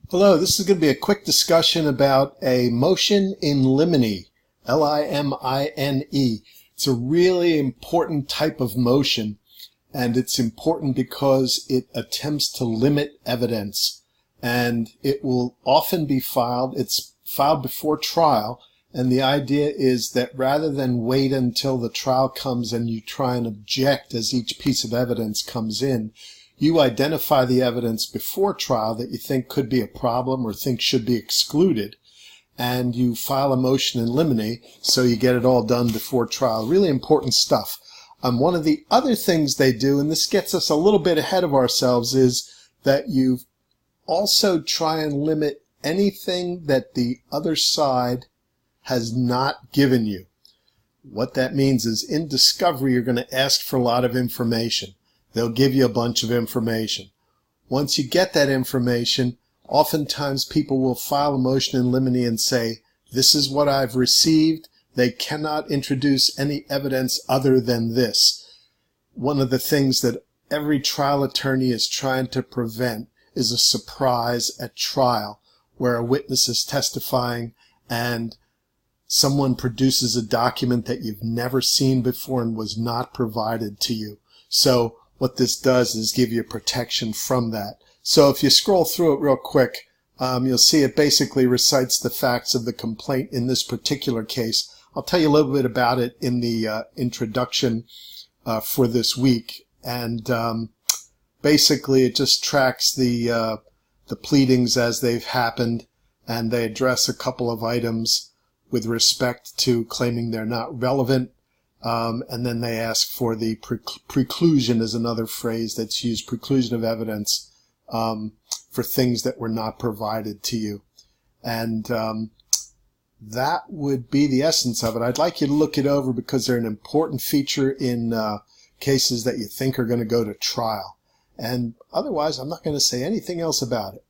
Hello, this is going to be a quick discussion about a motion in limine, L-I-M-I-N-E. It's a really important type of motion, and it's important because it attempts to limit evidence, and it will often be filed. It's filed before trial, and the idea is that rather than wait until the trial comes and you try and object as each piece of evidence comes in, you identify the evidence before trial that you think could be a problem or think should be excluded, and you file a motion in limine so you get it all done before trial. Really important stuff. One of the other things they do, and this gets us a little bit ahead of ourselves, is that you also try and limit anything that the other side has not given you. What that means is in discovery, you're going to ask for a lot of information. They'll give you a bunch of information. Once you get that information, oftentimes people will file a motion in limine and say, this is what I've received. They cannot introduce any evidence other than this. One of the things that every trial attorney is trying to prevent is a surprise at trial where a witness is testifying and someone produces a document that you've never seen before and was not provided to you. So what this does is give you protection from that. So if you scroll through it real quick, you'll see it basically recites the facts of the complaint in this particular case. I'll tell you a little bit about it in the introduction for this week. And basically it just tracks the pleadings as they've happened, and they address a couple of items with respect to claiming they're not relevant. And then they ask for the preclusion is another phrase that's used, preclusion of evidence for things that were not provided to you. And that would be the essence of it. I'd like you to look it over because they're an important feature in cases that you think are going to go to trial. And otherwise, I'm not going to say anything else about it.